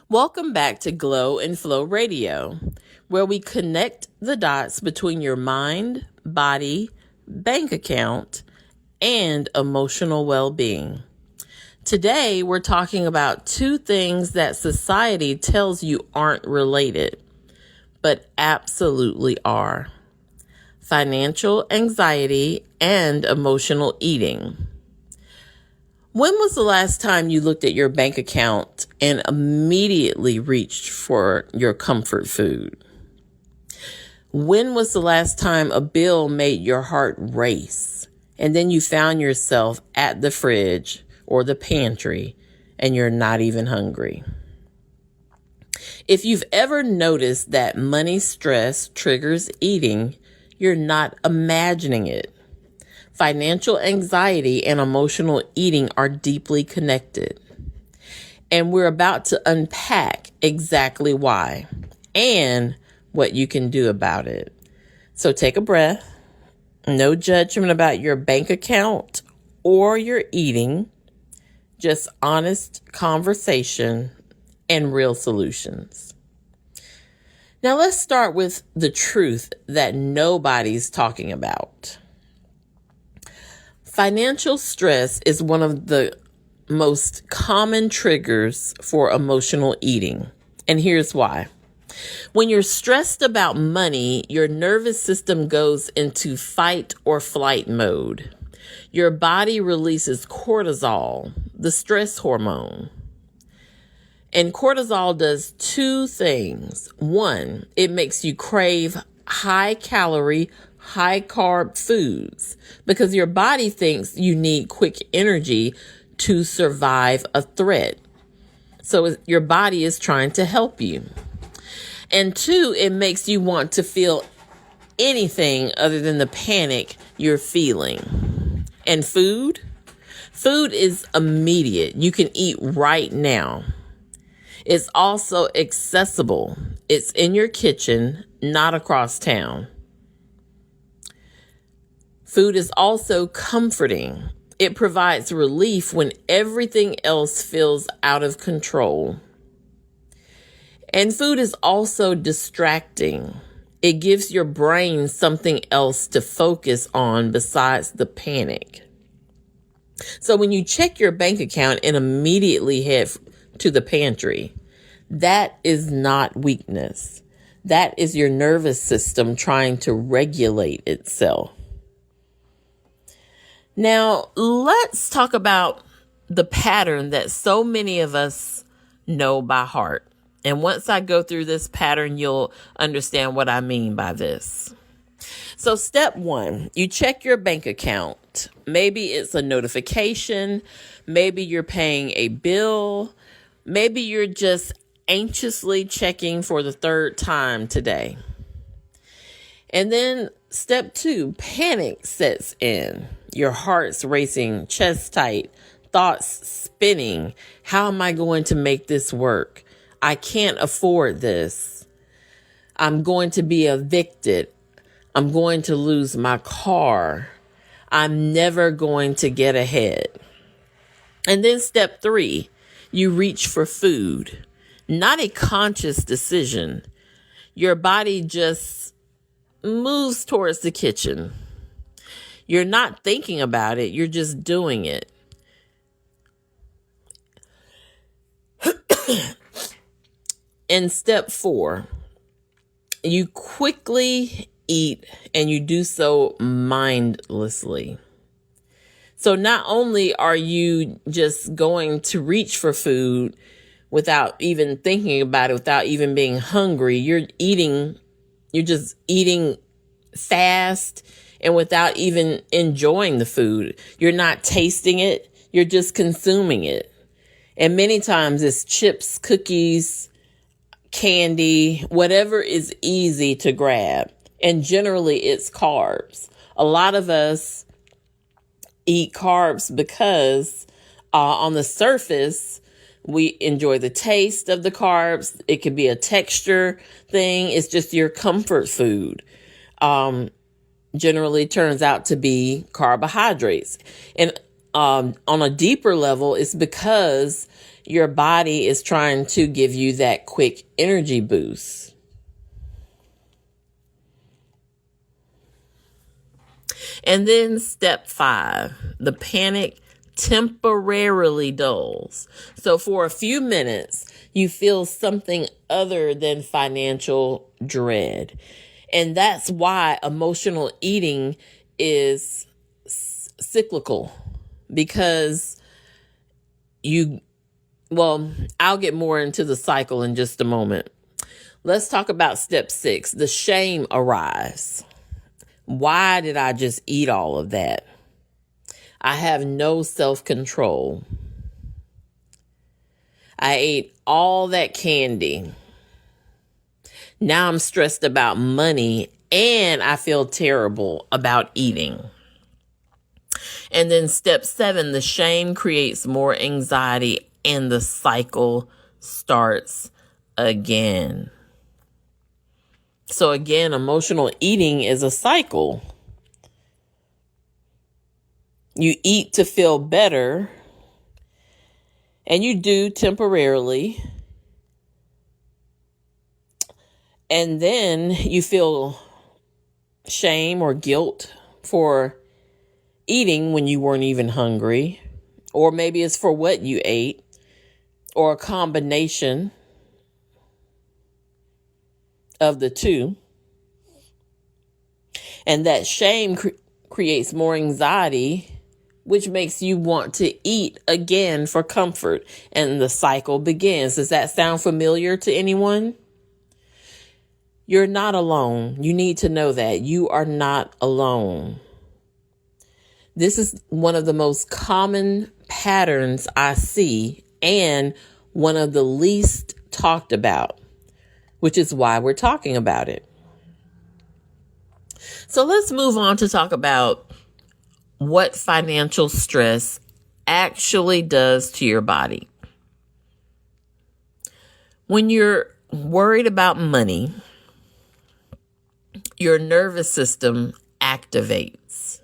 Welcome back to Glow and Flow Radio, where we connect the dots between your mind, body, bank account, and emotional well-being. Today, we're talking about two things that society tells you aren't related, but absolutely are: financial anxiety and emotional eating. When was the last time you looked at your bank account and immediately reached for your comfort food? When was the last time a bill made your heart race and then you found yourself at the fridge or the pantry and you're not even hungry? If you've ever noticed that money stress triggers eating, you're not imagining it. Financial anxiety and emotional eating are deeply connected. And we're about to unpack exactly why and what you can do about it. So take a breath. No judgment about your bank account or your eating. Just honest conversation and real solutions. Now let's start with the truth that nobody's talking about. Financial stress is one of the most common triggers for emotional eating. And here's why. When you're stressed about money, your nervous system goes into fight or flight mode. Your body releases cortisol, the stress hormone. And cortisol does two things. One, it makes you crave high calorie, high carb foods because your body thinks you need quick energy to survive a threat. So your body is trying to help you. And two, it makes you want to feel anything other than the panic you're feeling. And food is immediate. You can eat right now. It's also accessible. It's in your kitchen, not across town. Food is also comforting. It provides relief when everything else feels out of control. And food is also distracting. It gives your brain something else to focus on besides the panic. So when you check your bank account and immediately head to the pantry, that is not weakness. That is your nervous system trying to regulate itself. Now, let's talk about the pattern that so many of us know by heart. And once I go through this pattern, you'll understand what I mean by this. So step one, you check your bank account. Maybe it's a notification. Maybe you're paying a bill. Maybe you're just anxiously checking for the third time today. And then step two, panic sets in. Your heart's racing, chest tight, thoughts spinning. How am I going to make this work? I can't afford this. I'm going to be evicted. I'm going to lose my car. I'm never going to get ahead. And then step three, you reach for food. Not a conscious decision. Your body just moves towards the kitchen. You're not thinking about it. You're just doing it. In step four, you quickly eat and you do so mindlessly. So not only are you just going to reach for food without even thinking about it, without even being hungry, you're just eating fast and without even enjoying the food. You're not tasting it. You're just consuming it. And many times it's chips, cookies, candy, whatever is easy to grab. And generally it's carbs. A lot of us eat carbs because on the surface, we enjoy the taste of the carbs. It could be a texture thing. It's just your comfort food. Generally turns out to be carbohydrates. And on a deeper level, it's because your body is trying to give you that quick energy boost. And then step 5, the panic temporarily dulls. So for a few minutes, you feel something other than financial dread. And that's why emotional eating is cyclical, because I'll get more into the cycle in just a moment. Let's talk about step 6, the shame arrives. Why did I just eat all of that? I have no self-control. I ate all that candy. Now I'm stressed about money and I feel terrible about eating. And then step 7, the shame creates more anxiety and the cycle starts again. So again, emotional eating is a cycle. You eat to feel better, and you do temporarily. And then you feel shame or guilt for eating when you weren't even hungry, or maybe it's for what you ate, or a combination of the two. And that shame creates more anxiety, which makes you want to eat again for comfort, and the cycle begins. Does that sound familiar to anyone? You're not alone. You need to know that you are not alone. This is one of the most common patterns I see, and one of the least talked about, which is why we're talking about it. So let's move on to talk about what financial stress actually does to your body. When you're worried about money, your nervous system activates.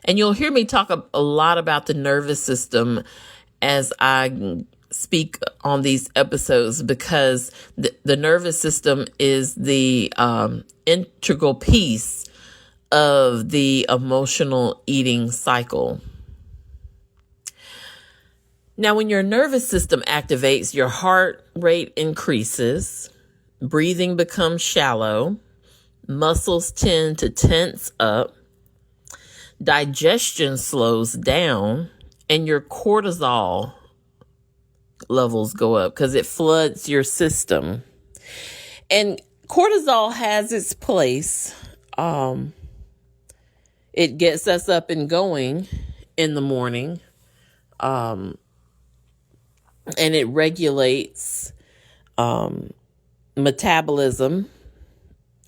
And you'll hear me talk a lot about the nervous system as I speak on these episodes, because the nervous system is the integral piece of the emotional eating cycle. Now, when your nervous system activates, your heart rate increases, breathing becomes shallow, muscles tend to tense up, digestion slows down, and your cortisol levels go up because it floods your system. And cortisol has its place. It gets us up and going in the morning. And it regulates metabolism,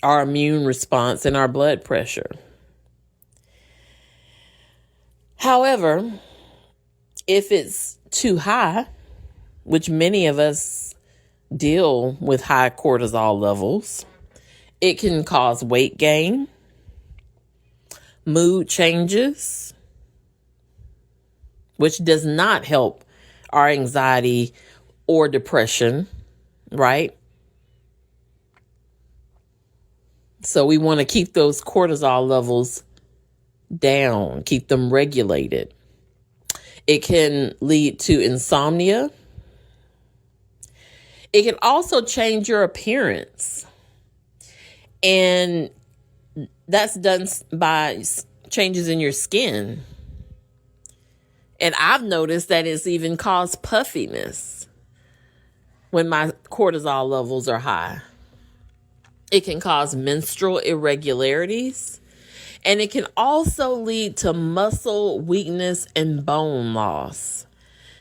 our immune response, and our blood pressure. However, if it's too high, which many of us deal with high cortisol levels, it can cause weight gain, mood changes, which does not help our anxiety or depression, right? So we want to keep those cortisol levels down, keep them regulated. It can lead to insomnia. It can also change your appearance. And that's done by changes in your skin. And I've noticed that it's even caused puffiness when my cortisol levels are high. It can cause menstrual irregularities. And it can also lead to muscle weakness and bone loss.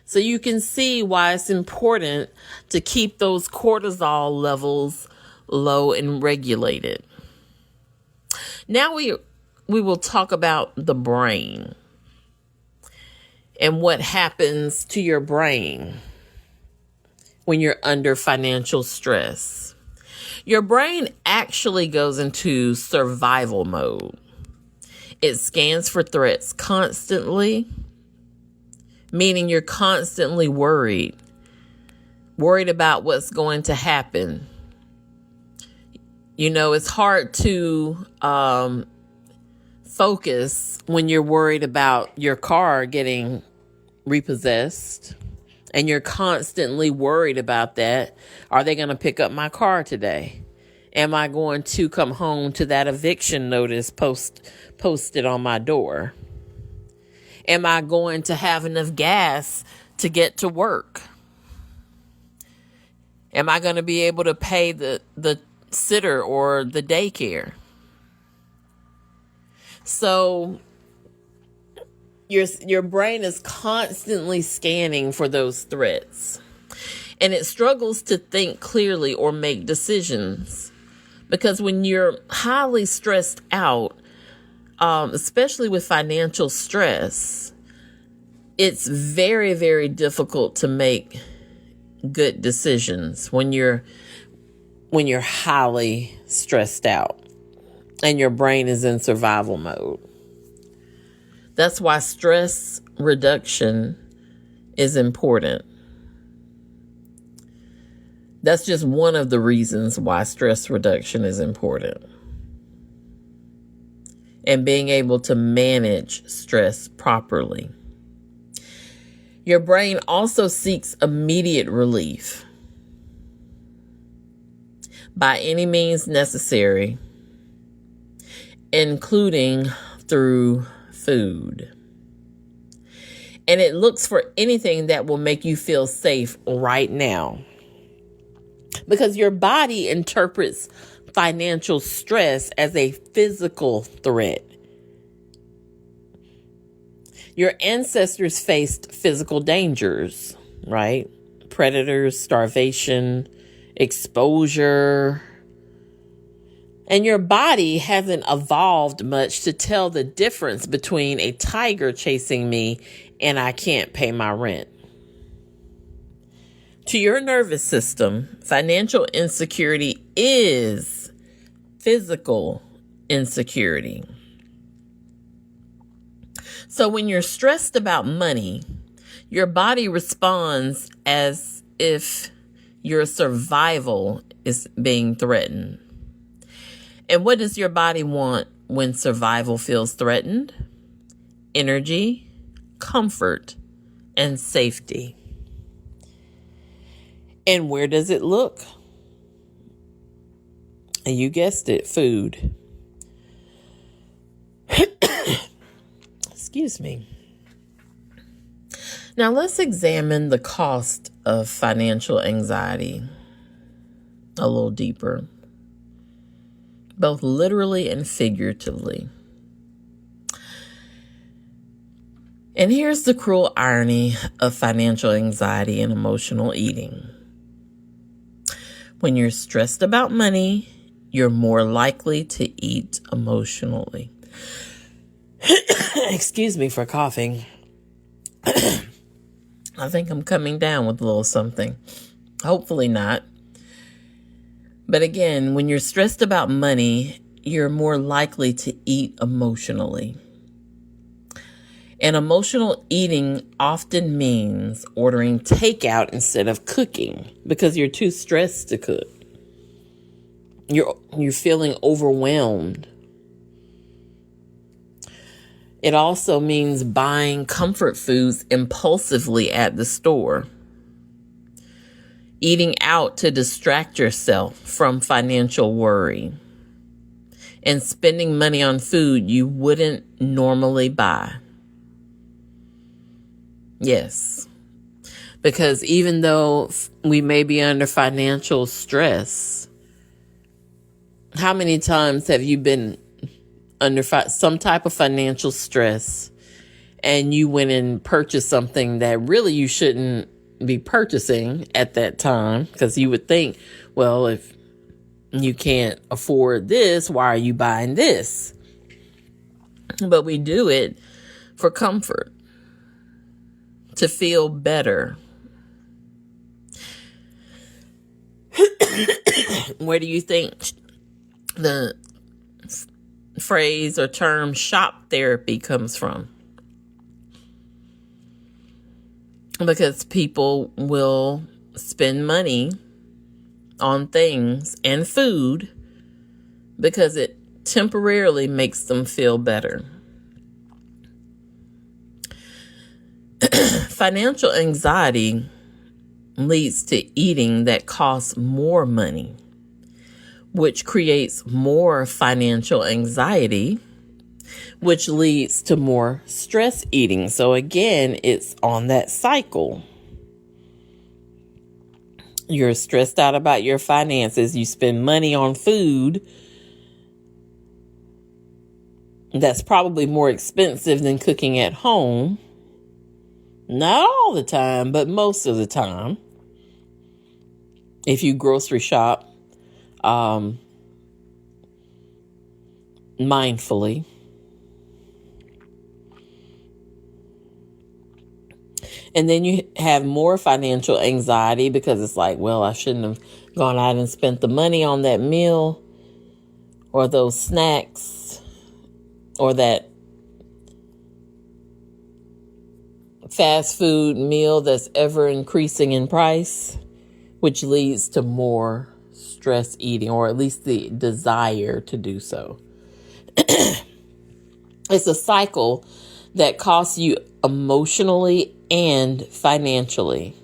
So you can see why it's important to keep those cortisol levels low and regulated. Now we will talk about the brain and what happens to your brain when you're under financial stress. Your brain actually goes into survival mode. It scans for threats constantly, meaning you're constantly worried about what's going to happen. It's hard to focus when you're worried about your car getting repossessed, and you're constantly worried about that. Are they going to pick up my car today? Am I going to come home to that eviction notice posted on my door? Am I going to have enough gas to get to work? Am I going to be able to pay the sitter or the daycare? So your brain is constantly scanning for those threats, and it struggles to think clearly or make decisions. Because when you're highly stressed out, especially with financial stress, it's very, very difficult to make good decisions when you're highly stressed out and your brain is in survival mode. That's why stress reduction is important. That's just one of the reasons why stress reduction is important. And being able to manage stress properly. Your brain also seeks immediate relief by any means necessary, including through food. And it looks for anything that will make you feel safe right now. Because your body interprets financial stress as a physical threat. Your ancestors faced physical dangers, right? Predators, starvation, exposure. And your body hasn't evolved much to tell the difference between a tiger chasing me and I can't pay my rent. To your nervous system, financial insecurity is physical insecurity. So when you're stressed about money, your body responds as if your survival is being threatened. And what does your body want when survival feels threatened? Energy, comfort, and safety. And where does it look? And you guessed it, food. Excuse me. Now let's examine the cost of financial anxiety a little deeper, both literally and figuratively. And here's the cruel irony of financial anxiety and emotional eating. When you're stressed about money, you're more likely to eat emotionally. Excuse me for coughing. I think I'm coming down with a little something. Hopefully not. But again, when you're stressed about money, you're more likely to eat emotionally. And emotional eating often means ordering takeout instead of cooking because you're too stressed to cook. You're feeling overwhelmed. It also means buying comfort foods impulsively at the store. Eating out to distract yourself from financial worry. And spending money on food you wouldn't normally buy. Yes, because even though we may be under financial stress, how many times have you been under some type of financial stress and you went and purchased something that really you shouldn't be purchasing at that time? Because you would think, well, if you can't afford this, why are you buying this? But we do it for comfort. To feel better. Where do you think the phrase or term shop therapy comes from. Because people will spend money on things and food because it temporarily makes them feel better. Financial anxiety leads to eating that costs more money, which creates more financial anxiety, which leads to more stress eating. So again, it's on that cycle. You're stressed out about your finances. You spend money on food that's probably more expensive than cooking at home. Not all the time, but most of the time. If you grocery shop mindfully. And then you have more financial anxiety because it's like, well, I shouldn't have gone out and spent the money on that meal or those snacks or that fast food meal that's ever increasing in price, which leads to more stress eating, or at least the desire to do so. It's a cycle that costs you emotionally and financially.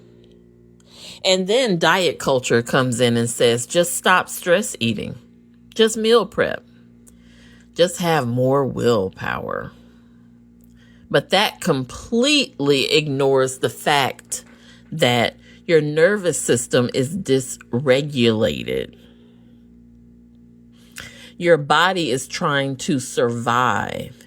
And then diet culture comes in and says, just stop stress eating. Just meal prep. Just have more willpower. But that completely ignores the fact that your nervous system is dysregulated. Your body is trying to survive.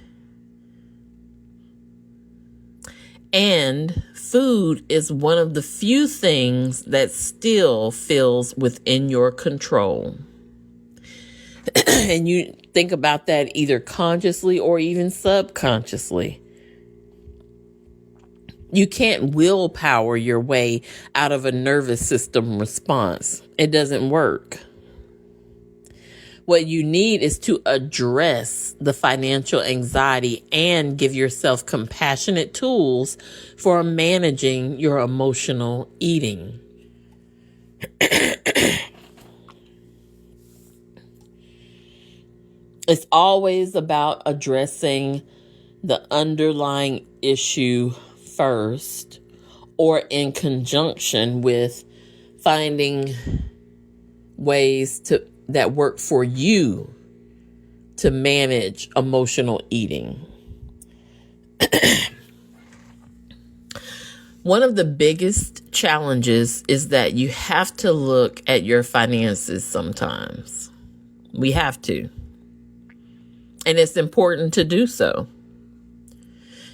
And food is one of the few things that still feels within your control. And you think about that either consciously or even subconsciously. You can't willpower your way out of a nervous system response. It doesn't work. What you need is to address the financial anxiety and give yourself compassionate tools for managing your emotional eating. It's always about addressing the underlying issue first, or in conjunction with finding ways that work for you to manage emotional eating. One of the biggest challenges is that you have to look at your finances sometimes. We have to. And it's important to do so.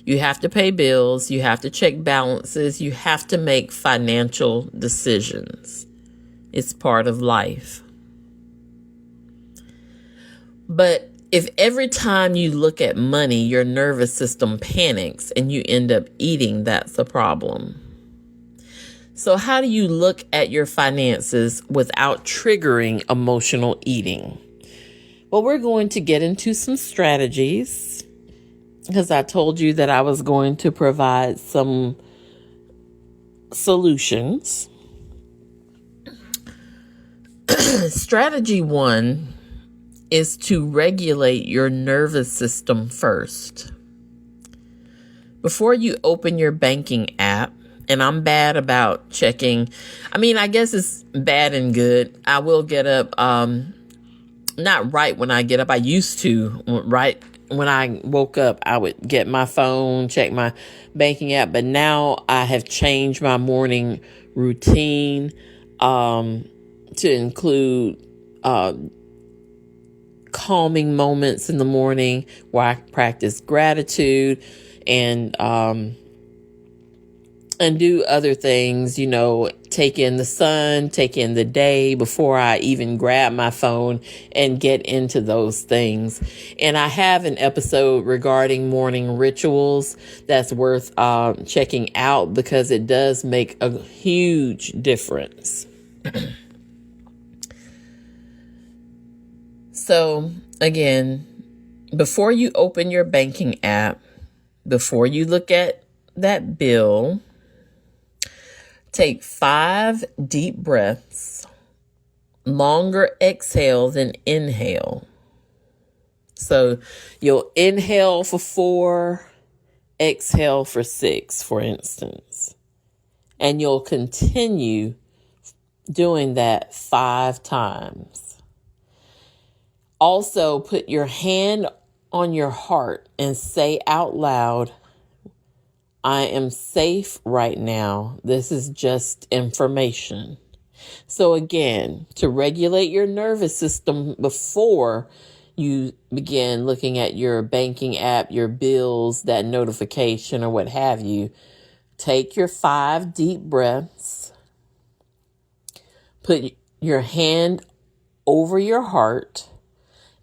You have to pay bills. You have to check balances. You have to make financial decisions. It's part of life. But if every time you look at money, your nervous system panics and you end up eating, that's a problem. So how do you look at your finances without triggering emotional eating? Well, we're going to get into some strategies because I told you that I was going to provide some solutions. Strategy 1 is to regulate your nervous system first. Before you open your banking app, and I'm bad about checking. I guess it's bad and good. I will get up, not right when I get up. I used to, right when I woke up, I would get my phone, check my banking app. But now I have changed my morning routine to include calming moments in the morning where I practice gratitude and do other things, take in the sun, take in the day before I even grab my phone and get into those things. And I have an episode regarding morning rituals that's worth checking out because it does make a huge difference. So again, before you open your banking app, before you look at that bill, take 5 deep breaths, longer exhale than inhale. So you'll inhale for 4, exhale for 6, for instance. And you'll continue doing that 5 times. Also, put your hand on your heart and say out loud, I am safe right now. This is just information. So again, to regulate your nervous system before you begin looking at your banking app, your bills, that notification or what have you, take your 5 deep breaths, put your hand over your heart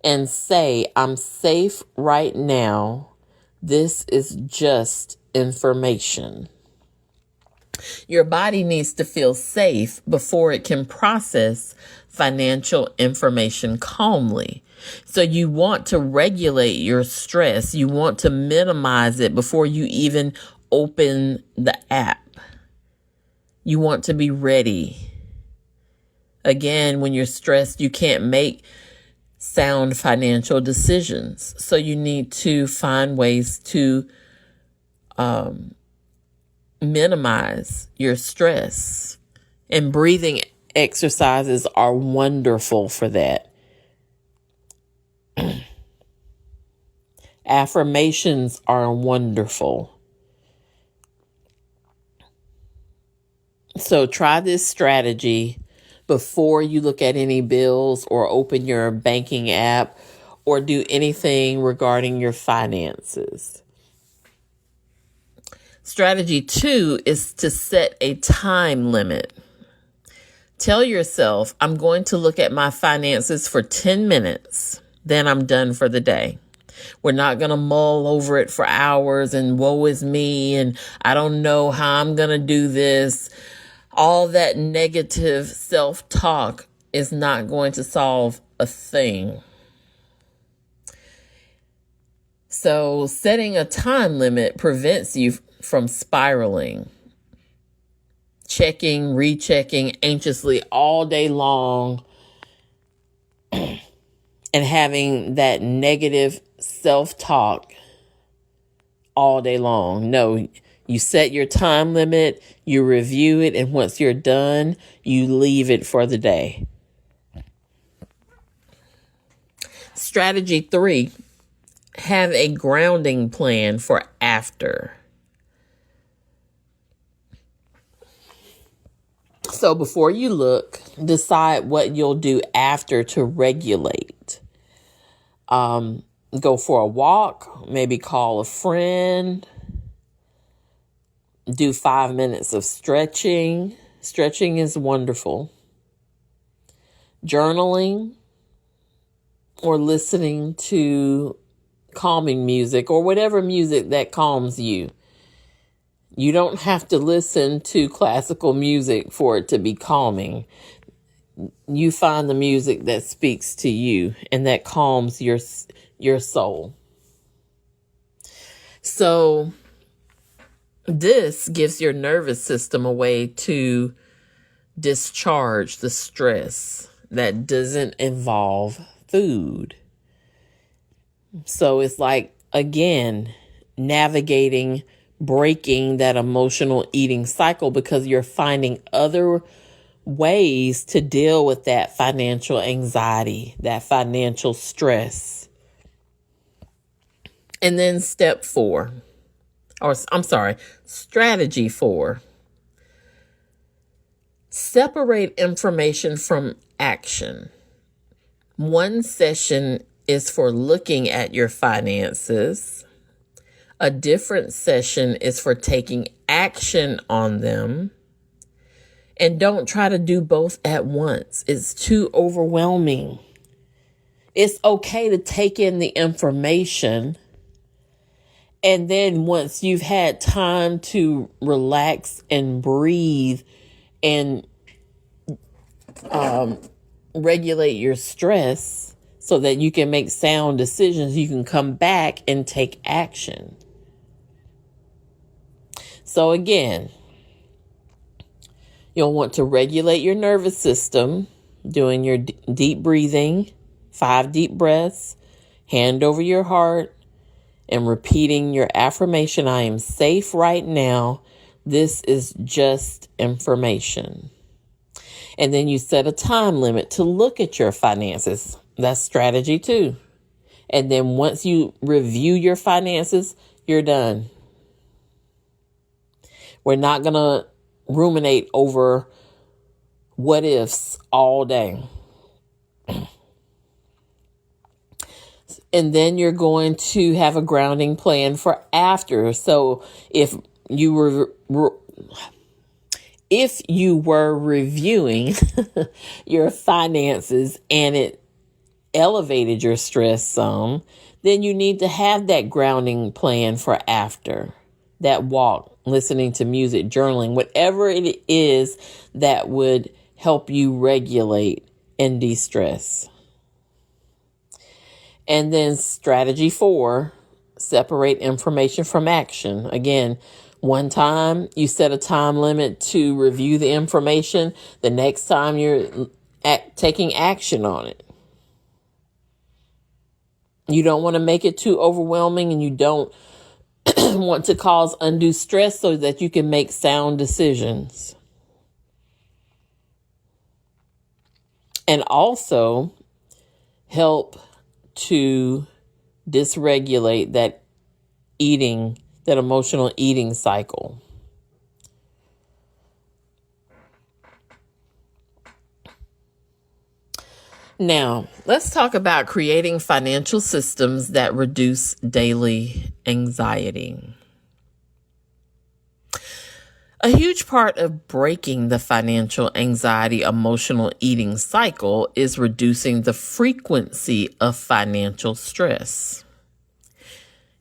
and say, I'm safe right now. This is just information. Your body needs to feel safe before it can process financial information calmly. So you want to regulate your stress. You want to minimize it before you even open the app. You want to be ready. Again, when you're stressed, you can't make sound financial decisions. So you need to find ways to minimize your stress. And breathing exercises are wonderful for that. Affirmations are wonderful. So try this strategy before you look at any bills or open your banking app or do anything regarding your finances. Strategy 2 is to set a time limit. Tell yourself, I'm going to look at my finances for 10 minutes, then I'm done for the day. We're not going to mull over it for hours and woe is me and I don't know how I'm going to do this. All that negative self-talk is not going to solve a thing. So setting a time limit prevents you from spiraling, checking, rechecking anxiously all day long, and having that negative self-talk all day long. No, you set your time limit, you review it, and once you're done, you leave it for the day. Strategy 3, have a grounding plan for after. So before you look, decide what you'll do after to regulate. Go for a walk, maybe call a friend, do 5 minutes of stretching. Stretching is wonderful. Journaling or listening to calming music or whatever music that calms you. You don't have to listen to classical music for it to be calming. You find the music that speaks to you and that calms your soul. So this gives your nervous system a way to discharge the stress that doesn't involve food. So it's like, again, navigating, breaking that emotional eating cycle because you're finding other ways to deal with that financial anxiety, that financial stress. And then strategy 4. Separate information from action. One session is for looking at your finances. A different session is for taking action on them. And don't try to do both at once. It's too overwhelming. It's okay to take in the information. And then once you've had time to relax and breathe and regulate your stress, so that you can make sound decisions. You can come back and take action. So again, you'll want to regulate your nervous system, doing your deep breathing, 5 deep breaths, hand over your heart, and repeating your affirmation, I am safe right now. This is just information. And then you set a time limit to look at your finances. That's strategy 2. And then once you review your finances, you're done. We're not going to ruminate over what ifs all day. And then you're going to have a grounding plan for after. So if you were reviewing your finances and it elevated your stress some, then you need to have that grounding plan for after. That walk, listening to music, journaling, whatever it is that would help you regulate and de-stress. And then strategy 4, separate information from action. Again, one time you set a time limit to review the information. The next time you're taking action on it. You don't want to make it too overwhelming, and you don't want to cause undue stress so that you can make sound decisions. And also help to dysregulate that emotional eating cycle. Now, let's talk about creating financial systems that reduce daily anxiety. A huge part of breaking the financial anxiety emotional eating cycle is reducing the frequency of financial stress.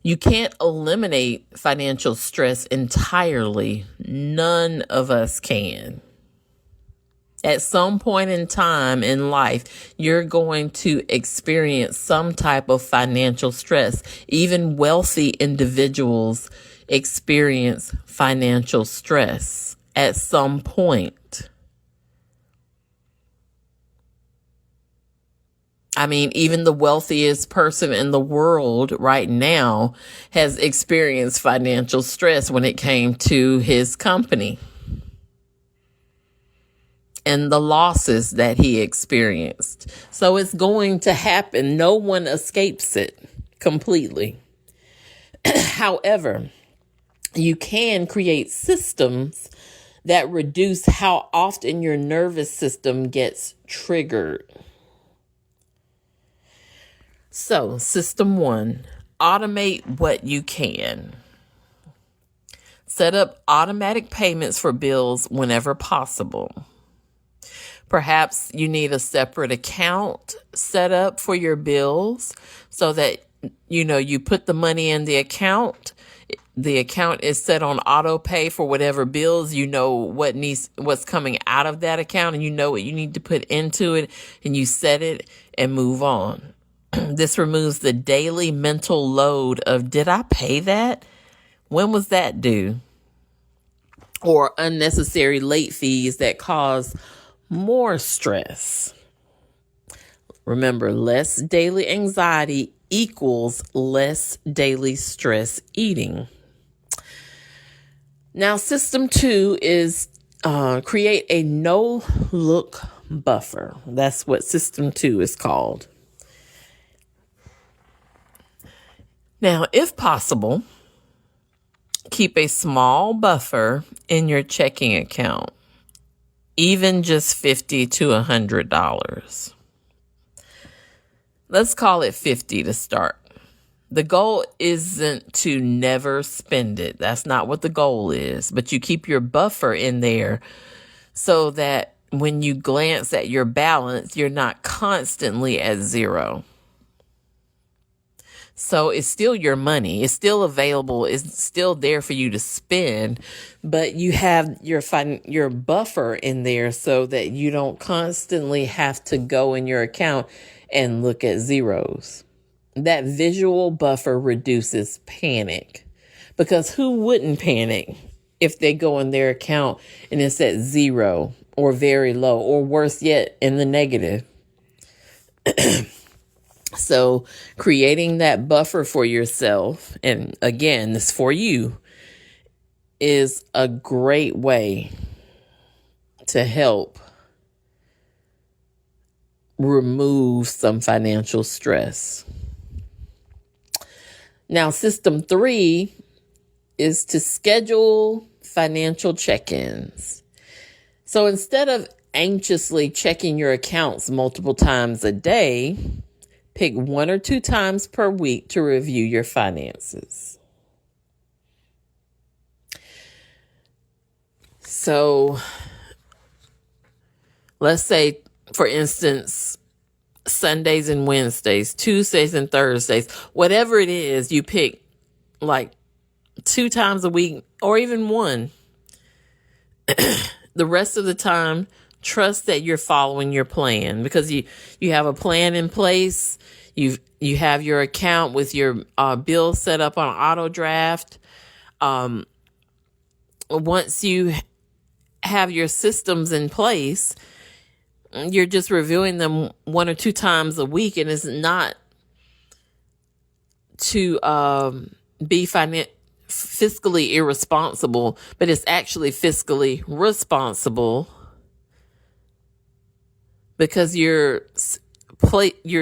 You can't eliminate financial stress entirely. None of us can. At some point in time in life, you're going to experience some type of financial stress. Even wealthy individuals experience financial stress at some point. I mean, even the wealthiest person in the world right now has experienced financial stress when it came to his company and the losses that he experienced. So it's going to happen. No one escapes it completely. However, you can create systems that reduce how often your nervous system gets triggered. So, system 1, automate what you can. Set up automatic payments for bills whenever possible. Perhaps you need a separate account set up for your bills so that, you put the money in the account. The account is set on auto pay for whatever bills, what's coming out of that account, and you know what you need to put into it, and you set it and move on. This removes the daily mental load of, did I pay that? When was that due? Or unnecessary late fees that cause more stress. Remember, less daily anxiety equals less daily stress eating. Now, system 2 is create a no-look buffer. That's what system 2 is called. Now, if possible, keep a small buffer in your checking account, even just $50 to $100. Let's call it 50 to start. The goal isn't to never spend it. That's not what the goal is. But you keep your buffer in there so that when you glance at your balance, you're not constantly at zero. So it's still your money. It's still available. It's still there for you to spend, but you have your buffer in there so that you don't constantly have to go in your account and look at zeros. That visual buffer reduces panic, because who wouldn't panic if they go in their account and it's at zero or very low, or worse yet, in the negative? So creating that buffer for yourself, and again, this for you, is a great way to help remove some financial stress. Now, system 3 is to schedule financial check-ins. So instead of anxiously checking your accounts multiple times a day, pick 1 or 2 times per week to review your finances. So let's say, for instance, Sundays and Wednesdays, Tuesdays and Thursdays, whatever it is, you pick like 2 times a week or even 1. The rest of the time, trust that you're following your plan, because you have a plan in place. You have your account with your bills set up on auto draft. Once you have your systems in place, you're just reviewing them 1 or 2 times a week, and it's not to be fiscally irresponsible, but it's actually fiscally responsible, because you're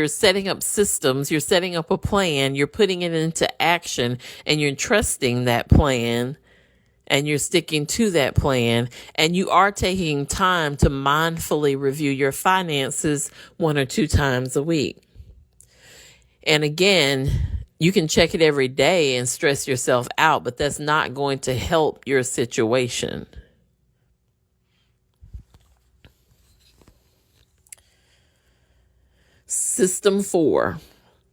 setting up systems, you're setting up a plan, you're putting it into action, and you're trusting that plan, and you're sticking to that plan, and you are taking time to mindfully review your finances 1 or 2 times a week. And again, you can check it every day and stress yourself out, but that's not going to help your situation. System 4,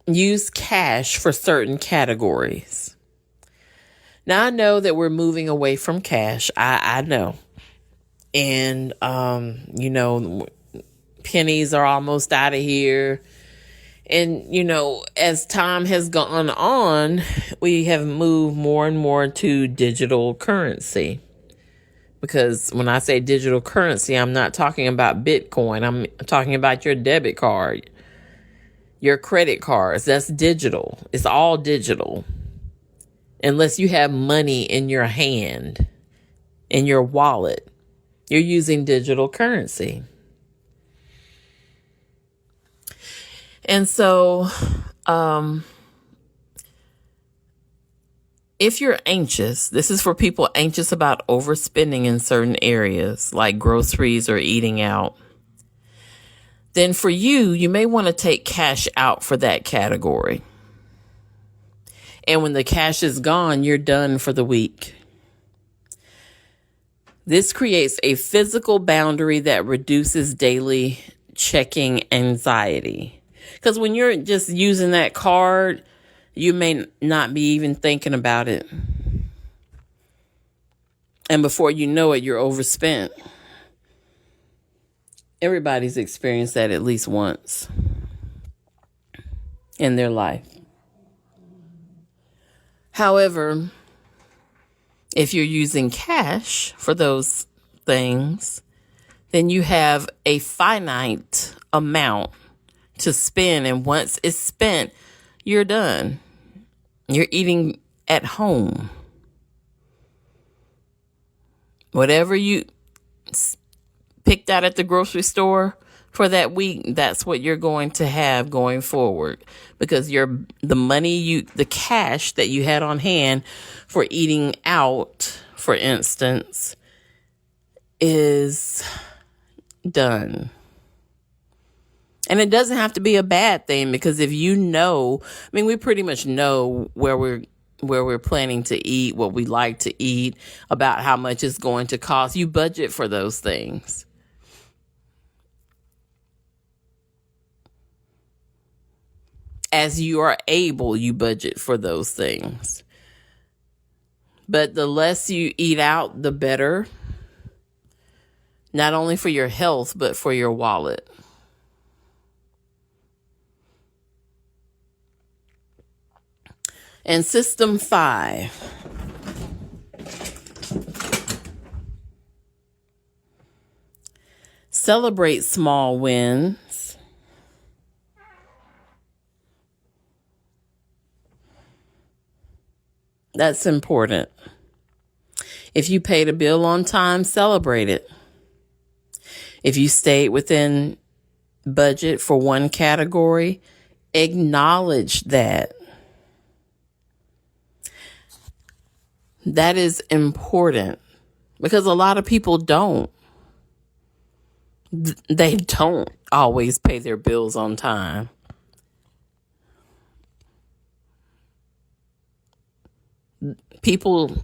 use cash for certain categories. Now, I know that we're moving away from cash. I know. And, pennies are almost out of here. And, as time has gone on, we have moved more and more to digital currency. Because when I say digital currency, I'm not talking about Bitcoin. I'm talking about your debit card, your credit cards. That's digital. It's all digital. Unless you have money in your hand, in your wallet, you're using digital currency. And so, if you're anxious, this is for people anxious about overspending in certain areas like groceries or eating out, then for you may want to take cash out for that category. And when the cash is gone, you're done for the week. This creates a physical boundary that reduces daily checking anxiety. Because when you're just using that card, you may not be even thinking about it. And before you know it, you're overspent. Everybody's experienced that at least once in their life. However, if you're using cash for those things, then you have a finite amount to spend. And once it's spent, you're done. You're eating at home. Whatever you picked out at the grocery store for that week, that's what you're going to have going forward, because the cash that you had on hand for eating out, for instance, is done. And it doesn't have to be a bad thing, because if we pretty much know where we're planning to eat, what we like to eat, about how much it's going to cost. You budget for those things. As you are able, you budget for those things. But the less you eat out, the better. Not only for your health, but for your wallet. And system 5. Celebrate small wins. That's important. If you paid a bill on time, celebrate it. If you stayed within budget for one category, acknowledge that. That is important because a lot of people don't. They don't always pay their bills on time. People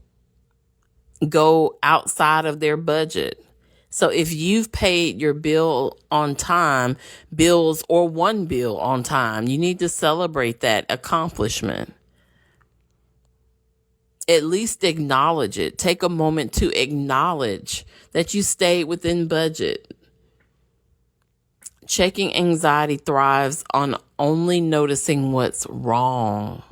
go outside of their budget. So if you've paid your bill on time, bills or one bill on time, you need to celebrate that accomplishment. At least acknowledge it. Take a moment to acknowledge that you stayed within budget. Checking anxiety thrives on only noticing what's wrong.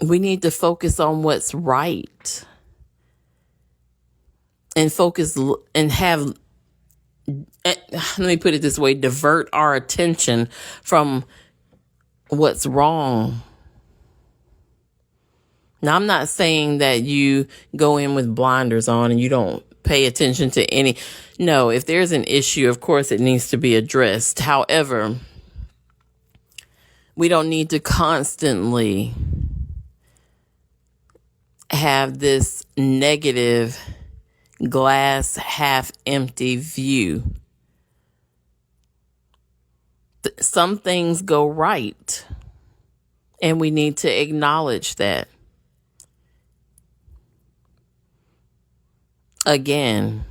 We need to focus on what's right. And focus and have, let me put it this way, divert our attention from what's wrong. Now, I'm not saying that you go in with blinders on and you don't pay attention to any. No, if there's an issue, of course, it needs to be addressed. However, we don't need to constantly have this negative glass half empty view. Some things go right, and we need to acknowledge that. Again,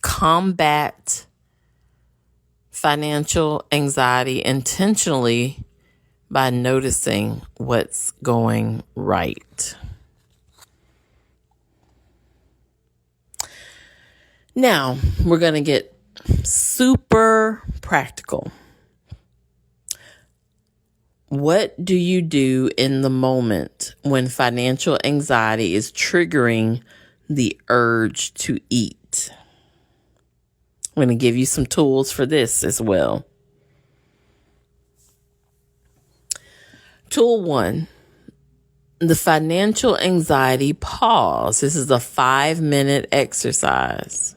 combat financial anxiety intentionally by noticing what's going right. Now, we're going to get super practical. What do you do in the moment when financial anxiety is triggering the urge to eat? I'm going to give you some tools for this as well. Tool 1, the financial anxiety pause. This is a 5-minute exercise.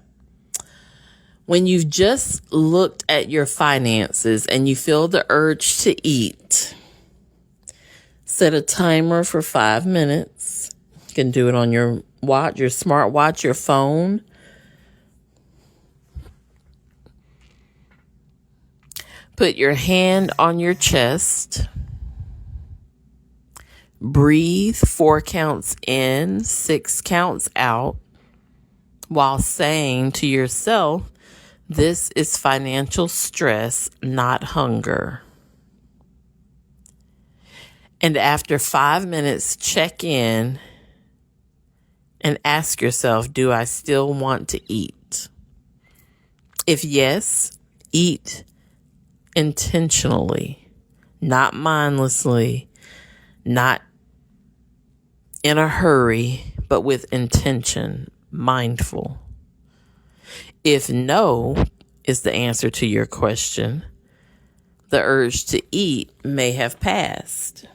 When you've just looked at your finances and you feel the urge to eat, set a timer for 5 minutes. You can do it on your watch, your smartwatch, your phone. Put your hand on your chest. Breathe 4 counts in, 6 counts out, while saying to yourself, this is financial stress, not hunger. And after 5 minutes, check in and ask yourself, do I still want to eat? If yes, eat intentionally, not mindlessly, not in a hurry, but with intention, mindful. If no is the answer to your question, the urge to eat may have passed.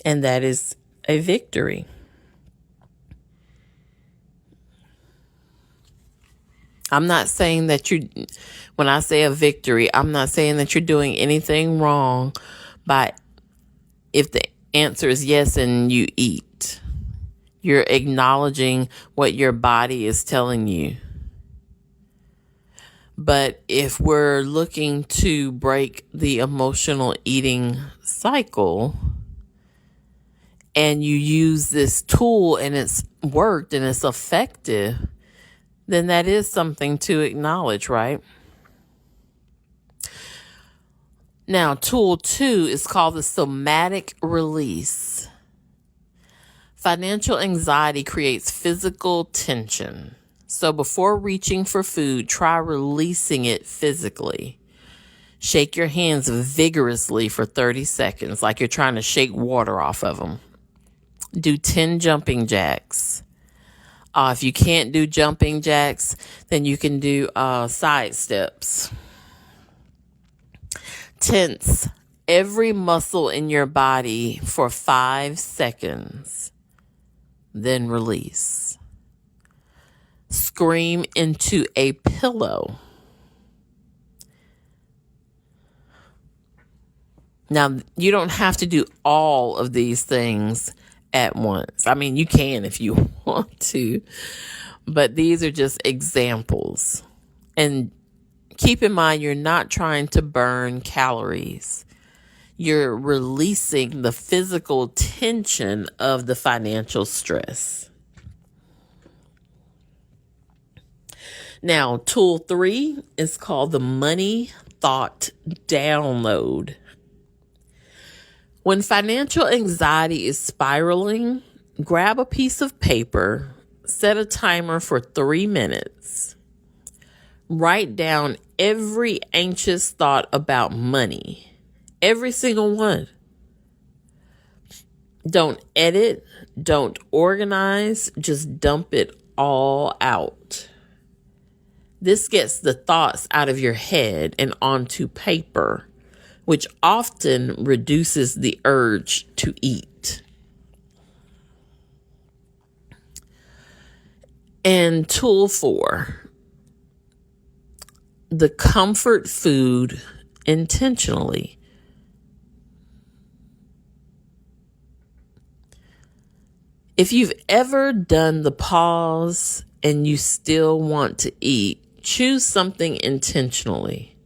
And that is a victory. I'm not saying that when I say a victory, I'm not saying that you're doing anything wrong if the answer is yes and you eat. You're acknowledging what your body is telling you. But if we're looking to break the emotional eating cycle and you use this tool and it's worked and it's effective, then that is something to acknowledge, right? Now, tool 2 is called the somatic release. Financial anxiety creates physical tension. So before reaching for food, try releasing it physically. Shake your hands vigorously for 30 seconds, like you're trying to shake water off of them. Do 10 jumping jacks. If you can't do jumping jacks, then you can do side steps. Tense every muscle in your body for 5 seconds. Then release. Scream into a pillow. Now, you don't have to do all of these things at once. I mean, you can if you want to, but these are just examples. And keep in mind, you're not trying to burn calories. You're releasing the physical tension of the financial stress. Now, tool 3 is called the money thought download. When financial anxiety is spiraling, grab a piece of paper, set a timer for 3 minutes. Write down every anxious thought about money. Every single one. Don't edit, don't organize, just dump it all out. This gets the thoughts out of your head and onto paper, which often reduces the urge to eat. And tool 4, the comfort food intentionally. If you've ever done the pause and you still want to eat, choose something intentionally.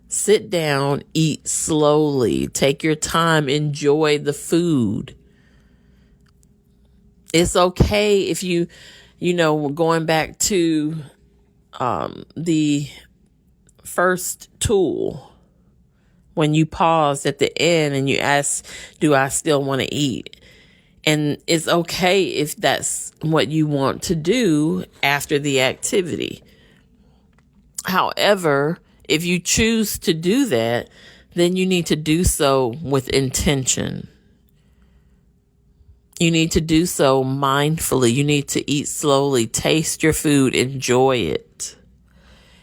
Sit down, eat slowly, take your time, enjoy the food. It's okay if we're going back to the first tool, when you paused at the end and you ask, do I still want to eat? And it's okay if that's what you want to do after the activity. However, if you choose to do that, then you need to do so with intention. You need to do so mindfully. You need to eat slowly, taste your food, enjoy it.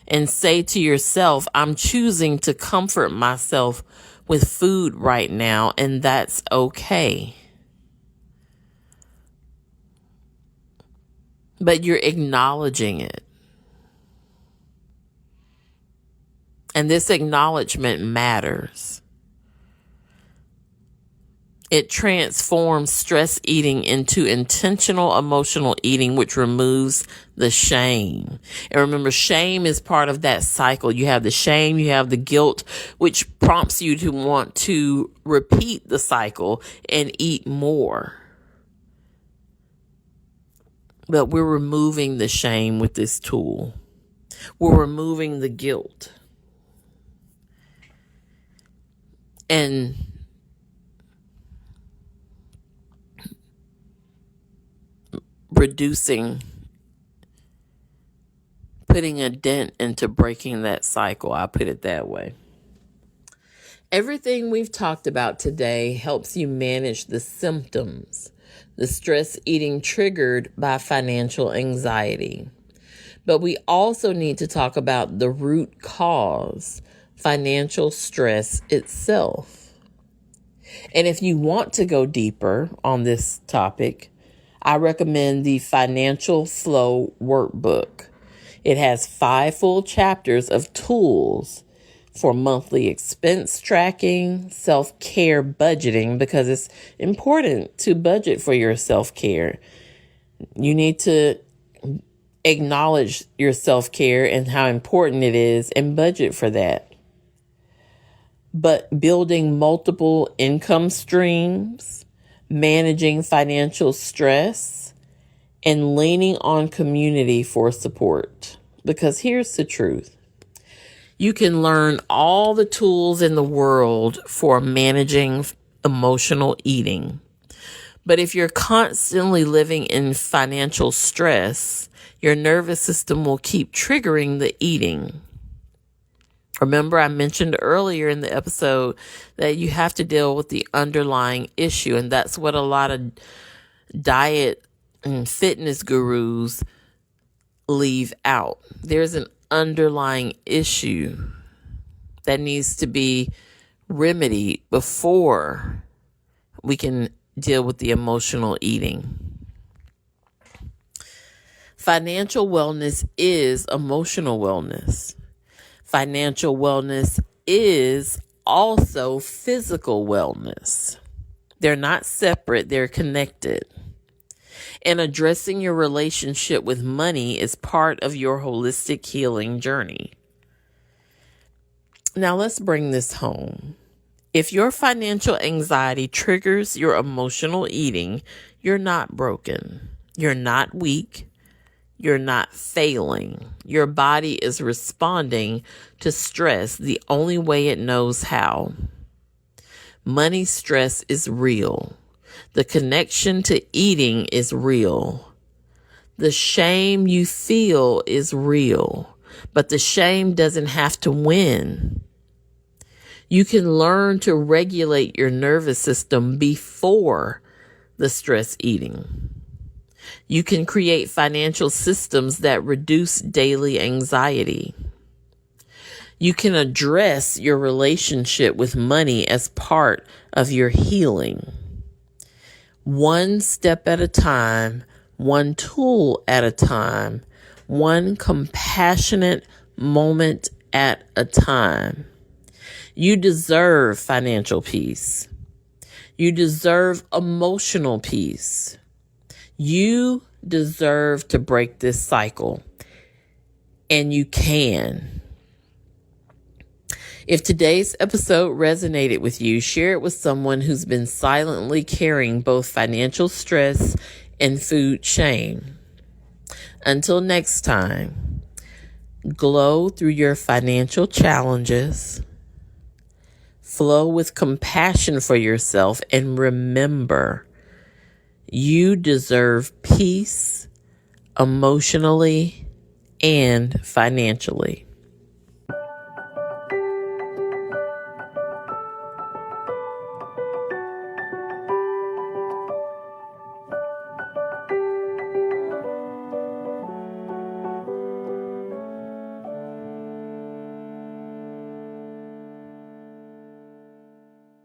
And say to yourself, I'm choosing to comfort myself with food right now, and that's okay. But you're acknowledging it. And this acknowledgement matters. It transforms stress eating into intentional emotional eating, which removes the shame. And remember, shame is part of that cycle. You have the shame, you have the guilt, which prompts you to want to repeat the cycle and eat more. But we're removing the shame with this tool. We're removing the guilt. And reducing, putting a dent into breaking that cycle. I'll put it that way. Everything we've talked about today helps you manage the symptoms, the stress eating triggered by financial anxiety. But we also need to talk about the root cause, financial stress itself. And if you want to go deeper on this topic, I recommend the Financial Flow Workbook. It has 5 full chapters of tools for monthly expense tracking, self-care budgeting, because it's important to budget for your self-care. You need to acknowledge your self-care and how important it is and budget for that. But building multiple income streams, managing financial stress, and leaning on community for support. Because here's the truth. You can learn all the tools in the world for managing emotional eating. But if you're constantly living in financial stress, your nervous system will keep triggering the eating. Remember, I mentioned earlier in the episode that you have to deal with the underlying issue, and that's what a lot of diet and fitness gurus leave out. There's an underlying issue that needs to be remedied before we can deal with the emotional eating. Financial wellness is emotional wellness. Financial wellness is also physical wellness. They're not separate, they're connected. And addressing your relationship with money is part of your holistic healing journey. Now let's bring this home. If your financial anxiety triggers your emotional eating, you're not broken. You're not weak. You're not failing. Your body is responding to stress the only way it knows how. Money stress is real. The connection to eating is real. The shame you feel is real, but the shame doesn't have to win. You can learn to regulate your nervous system before the stress eating. You can create financial systems that reduce daily anxiety. You can address your relationship with money as part of your healing. One step at a time, one tool at a time, one compassionate moment at a time. You deserve financial peace. You deserve emotional peace. You deserve to break this cycle, and you can. If today's episode resonated with you, share it with someone who's been silently carrying both financial stress and food shame. Until next time, glow through your financial challenges, flow with compassion for yourself, and remember, you deserve peace emotionally and financially.